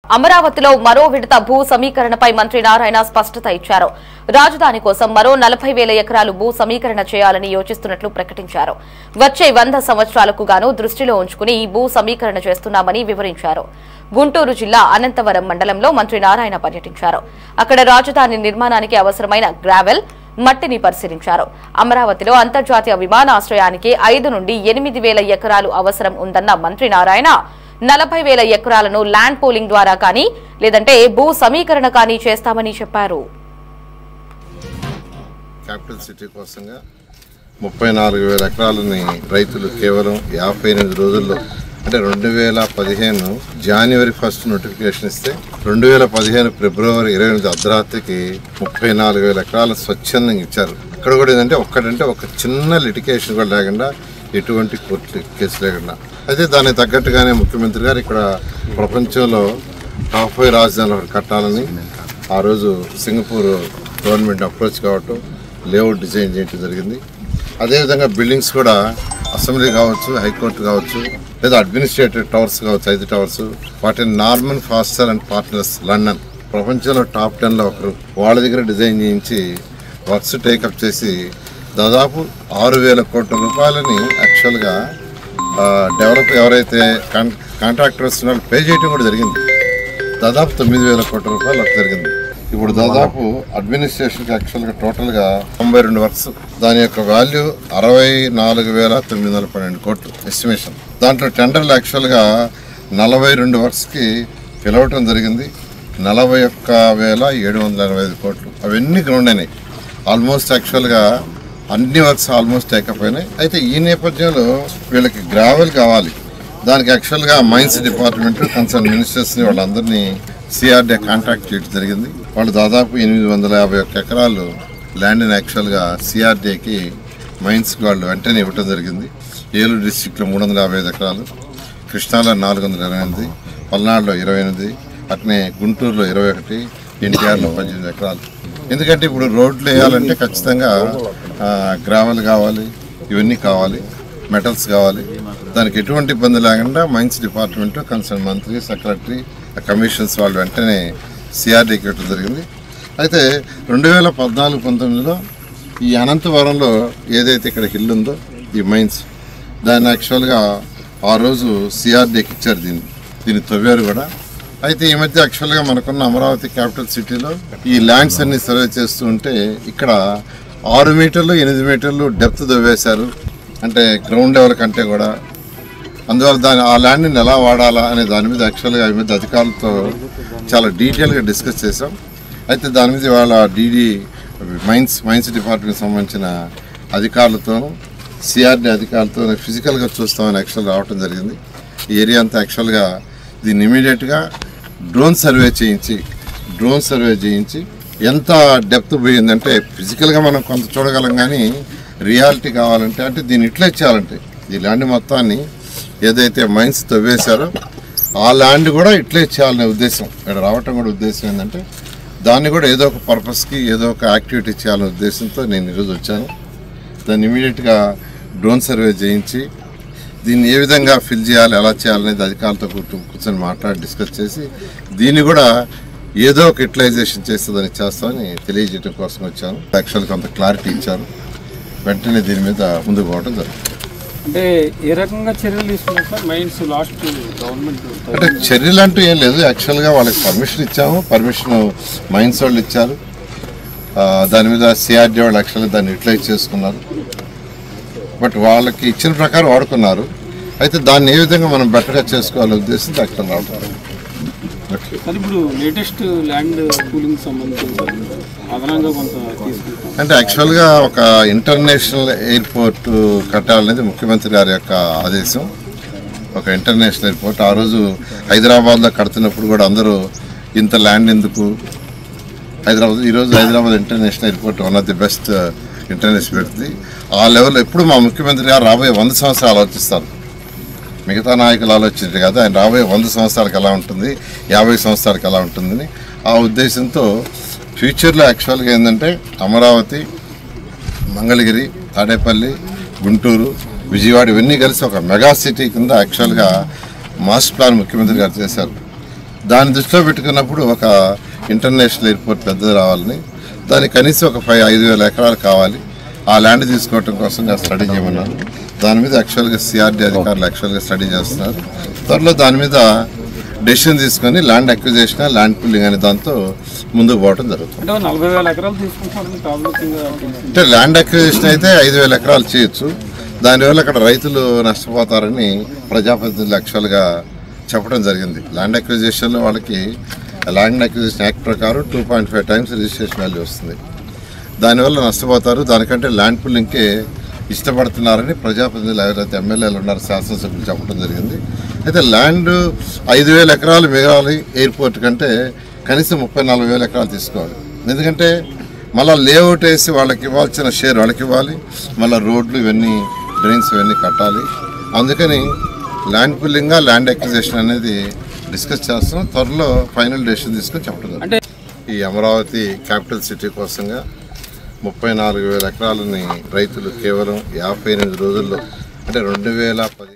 అమరావతిలో మరో విడత భూ సమీకరణపై మంత్రి నారాయణ స్పష్టత ఇచ్చారు. రాజధాని కోసం మరో 40,000 ఎకరాలు భూ సమీకరణ చేయాలని యోచిస్తున్నట్లు ప్రకటించారు. వచ్చే 100 సంవత్సరాలకు గాను దృష్టిలో ఉంచుకుని ఈ భూ సమీకరణ చేస్తున్నామని వివరించారు. గుంటూరు జిల్లా అనంతవరం మండలంలో మంత్రి నారాయణ పర్యటించారు. అక్కడ రాజధాని నిర్మాణానికి అవసరమైన గ్రావెల్, మట్టిని పరిశీలించారు. అమరావతిలో అంతర్జాతీయ విమానాశ్రయానికి 5 నుండి 8,000 ఎకరాలు అవసరం ఉందన్న మంత్రి నారాయణ 40,000 ఎకరాలను ల్యాండ్ పూలింగ్ ద్వారా కానీ లేదంటే భూ సమీకరణ కానీ చేస్తామని చెప్పారు. క్యాపిటల్ సిటీ కోసంగా 34,000 ఎకరాలని రైతులు కేవలం 58 రోజుల్లో అంటే 2015 జనవరి 1 నోటిఫికేషన్ ఇస్తే 2015 ఫిబ్రవరి 28 అర్ధరాత్రికి 34,000 ఎకరాలు స్వచ్ఛందంగా ఇచ్చారు. ఇక్కడ కూడా ఏంటంటే ఒక చిన్న లిటికేషన్ కూడా లేకుండా ఎటువంటి కోర్టు కేసు లేకుండా అయితే దానికి తగ్గట్టుగానే ముఖ్యమంత్రి గారు ఇక్కడ ప్రపంచంలో టాప్ 5 రాజధానులు ఒకటి కట్టాలని ఆ రోజు సింగపూర్ గవర్నమెంట్ అప్రోచ్ కావటం, లేఅవుట్ డిజైన్ చేయడం జరిగింది. అదేవిధంగా బిల్డింగ్స్ కూడా అసెంబ్లీ కావచ్చు, హైకోర్టు కావచ్చు, లేదా అడ్మినిస్ట్రేటివ్ టవర్స్ కావచ్చు, 5 టవర్స్, వాటిని Norman faster and partners London ప్రపంచంలో టాప్ 10లో ఒకరు వాళ్ళ దగ్గర డిజైన్ చేయించి వర్క్స్ టేకప్ చేసి దాదాపు 6,000 కోట్ల రూపాయలని యాక్చువల్గా డెవలప్ ఎవరైతే కాంట్రాక్టర్స్ ఉన్నారో పే చేయడం కూడా జరిగింది. దాదాపు 9,000 కోట్ల రూపాయలు అక్కడ జరిగింది. ఇప్పుడు దాదాపు అడ్మినిస్ట్రేషన్కి యాక్చువల్గా టోటల్గా 92 వర్క్స్, దాని యొక్క వాల్యూ 64,912 కోట్లు ఎస్టిమేషన్. దాంట్లో టెండర్లు యాక్చువల్గా 42 వర్క్స్కి పిలవటం జరిగింది. 41,785 కోట్లు అవన్నీ గ్రౌండ్ అయినాయి. ఆల్మోస్ట్ యాక్చువల్గా అన్ని వర్క్స్ ఆల్మోస్ట్ టేకప్ అయినాయి. అయితే ఈ నేపథ్యంలో వీళ్ళకి గ్రావెల్ కావాలి. దానికి యాక్చువల్గా మైన్స్ డిపార్ట్మెంట్ కన్సర్న్ మినిస్టర్స్ని వాళ్ళందరినీ సిఆర్డీ కాంటాక్ట్ చేయడం జరిగింది. వాళ్ళు దాదాపు 851 ఎకరాలు ల్యాండ్ని యాక్చువల్గా సిఆర్డీకి మైన్స్కి వాళ్ళు వెంటనే ఇవ్వటం జరిగింది. ఏలూరు డిస్టిక్లో 355 ఎకరాలు, కృష్ణాలో 428, పల్నాడులో 28, అట్నే గుంటూరులో 21, ఎన్టీఆర్లో 18 ఎకరాలు. ఎందుకంటే ఇప్పుడు రోడ్లు వేయాలంటే ఖచ్చితంగా గ్రావెల్ కావాలి, ఇవన్నీ కావాలి, మెటల్స్ కావాలి. దానికి ఎటువంటి ఇబ్బంది లేకుండా మైన్స్ డిపార్ట్మెంట్ కన్సర్న్ మంత్రి, సెక్రటరీ, కమిషన్స్ వాళ్ళు వెంటనే సిఆర్డీకి ఇవ్వడం జరిగింది. అయితే 2014-19లో ఈ అనంతవరంలో ఏదైతే ఇక్కడ హిల్ ఉందో ఈ మైన్స్, దాన్ని యాక్చువల్గా ఆ రోజు సిఆర్డీకి ఇచ్చారు. దీన్ని తవ్వారు కూడా. అయితే ఈ మధ్య యాక్చువల్గా మనకున్న అమరావతి క్యాపిటల్ సిటీలో ఈ ల్యాండ్స్ అన్ని సర్వే చేస్తూ ఉంటే ఇక్కడ 6 మీటర్లు 8 మీటర్లు డెప్త్ తవ్వేశారు. అంటే గ్రౌండ్ లెవెల్ కంటే కూడా. అందువల్ల ఆ ల్యాండ్ని ఎలా వాడాలా అనే దాని మీద యాక్చువల్గా ఈ మధ్య అధికారులతో చాలా డీటెయిల్గా డిస్కస్ చేసాం. అయితే దాని మీద వాళ్ళ మైన్స్ డిపార్ట్మెంట్కి సంబంధించిన అధికారులతోనూ సిఆర్డీ అధికారులతో ఫిజికల్గా చూస్తామని యాక్చువల్గా రావడం జరిగింది. ఈ ఏరియా అంతా యాక్చువల్గా దీన్ని ఇమీడియట్గా డ్రోన్ సర్వే చేయించి ఎంత డెప్త్ పోయిందంటే ఫిజికల్గా మనం కొంత చూడగలం, కానీ రియాలిటీ కావాలంటే అంటే దీన్ని ఇట్లా చేయాలంటే ఈ ల్యాండ్ మొత్తాన్ని ఏదైతే మైన్స్ తవ్వేశారో ఆ ల్యాండ్ కూడా ఇట్లే చేయాలనే ఉద్దేశం. ఇక్కడ రావటం కూడా ఉద్దేశం ఏంటంటే దాన్ని కూడా ఏదో ఒక పర్పస్కి ఏదో ఒక యాక్టివిటీ చేయాలనే ఉద్దేశంతో నేను ఈరోజు వచ్చాను. దాన్ని ఇమీడియట్గా డ్రోన్ సర్వే చేయించి దీన్ని ఏ విధంగా ఫిల్ చేయాలి, ఎలా చేయాలనేది అధికారులతో కూర్చొని మాట్లాడి డిస్కస్ చేసి దీన్ని కూడా ఏదో ఒక యూటిలైజేషన్ చేస్తుందని చేస్తామని తెలియజేయడం కోసం వచ్చాను. యాక్చువల్గా కొంత క్లారిటీ ఇచ్చారు. వెంటనే దీని మీద ముందుకు పోవడం జరుగుతుంది. అంటే ఏ రకంగా చర్యలు తీసుకున్నారు సార్? మైన్స్ లాస్ట్ గవర్నమెంట్ అంటే చర్యలు అంటూ ఏం లేదు. యాక్చువల్గా వాళ్ళకి పర్మిషన్ ఇచ్చాము. పర్మిషన్ మైన్స్ వాళ్ళు ఇచ్చారు. దాని మీద సిఆర్డీ వాళ్ళు యాక్చువల్గా దాన్ని యూటిలైజ్ చేసుకున్నారు. బట్ వాళ్ళకి ఇచ్చిన ప్రకారం వాడుకున్నారు. అయితే దాన్ని ఏ విధంగా మనం బెటర్గా చేసుకోవాలనే ఉద్దేశంతో యాక్చువల్ రావడం. ఇప్పుడు లేటెస్ట్ ల్యాండ్ పూలింగ్ సంబంధించి అదనంగా కొంత తీసుకుంటాం అంటే యాక్చువల్గా ఒక ఇంటర్నేషనల్ ఎయిర్పోర్ట్ కట్టాలనేది ముఖ్యమంత్రి గారి యొక్క ఆదేశం. ఒక ఇంటర్నేషనల్ ఎయిర్పోర్ట్ ఆ రోజు హైదరాబాద్లో కడుతున్నప్పుడు కూడా అందరూ ఇంత ల్యాండ్ ఎందుకు ఈరోజు Hyderabad international airport one of the best international పెడుతుంది. ఆ లెవెల్లో ఎప్పుడు మా ముఖ్యమంత్రి గారు రాబోయే 100 సంవత్సరాలు ఆలోచిస్తారు. మిగతా నాయకులు ఆలోచించారు కదా, ఆయన రాబోయే 100 సంవత్సరాలకు ఎలా ఉంటుంది, 50 సంవత్సరాలకు ఎలా ఉంటుందని ఆ ఉద్దేశంతో ఫ్యూచర్లో యాక్చువల్గా ఏంటంటే అమరావతి, మంగళగిరి, తాడేపల్లి, గుంటూరు, విజయవాడ ఇవన్నీ కలిసి ఒక మెగా సిటీ కింద యాక్చువల్గా మాస్టర్ ప్లాన్ ముఖ్యమంత్రి గారు చేశారు. దాన్ని దృష్టిలో పెట్టుకున్నప్పుడు ఒక ఇంటర్నేషనల్ ఎయిర్పోర్ట్ పెద్దది రావాలని, దానికి కనీసం ఒక 5,000 ఎకరాలు కావాలి. ఆ ల్యాండ్ తీసుకోవటం కోసం స్టడీ చేయమన్నారు. దాని మీద యాక్చువల్గా సిఆర్డీ అధికారులు యాక్చువల్గా స్టడీ చేస్తున్నారు. త్వరలో దాని మీద డెసిషన్ తీసుకొని ల్యాండ్ అక్విజిషన్, ల్యాండ్ పూలింగ్ అనే దాంతో ముందుకు పోవడం జరుగుతుంది. అంటే ల్యాండ్ అక్విజిషన్ అయితే 5,000 ఎకరాలు చేయొచ్చు. దానివల్ల అక్కడ రైతులు నష్టపోతారని ప్రజాప్రతినిధులు యాక్చువల్గా చెప్పడం జరిగింది. ల్యాండ్ అక్విజిషన్లో వాళ్ళకి ల్యాండ్ అక్విజిషన్ యాక్ట్ ప్రకారం 2.5 times రిజిస్ట్రేషన్ వాల్యూ వస్తుంది. దానివల్ల నష్టపోతారు. దానికంటే ల్యాండ్ పూలింగ్కే ఇష్టపడుతున్నారని ప్రజాప్రతినిధులు ఎవరైతే ఎమ్మెల్యేలు ఉన్నారో, శాసనసభ్యులు చెప్పడం జరిగింది. అయితే ల్యాండ్ 5,000 ఎకరాలు మిగాలి ఎయిర్పోర్ట్ కంటే కనీసం 30,000-40,000 ఎకరాలు తీసుకోవాలి. ఎందుకంటే మళ్ళీ లేఅవుట్ వేసి వాళ్ళకి ఇవ్వాల్సిన షేర్ వాళ్ళకి ఇవ్వాలి, మళ్ళీ రోడ్లు ఇవన్నీ డ్రైన్స్ ఇవన్నీ కట్టాలి. అందుకని ల్యాండ్ పూలింగ్, ల్యాండ్ అక్విజిషన్ అనేది డిస్కస్ చేస్తున్నాం. త్వరలో ఫైనల్ డెసిషన్ తీసుకొని చెప్పడం జరుగుతుంది. ఈ అమరావతి క్యాపిటల్ సిటీ కోసంగా 34,000 ఎకరాలని రైతులు కేవలం 58 రోజుల్లో, అంటే 2010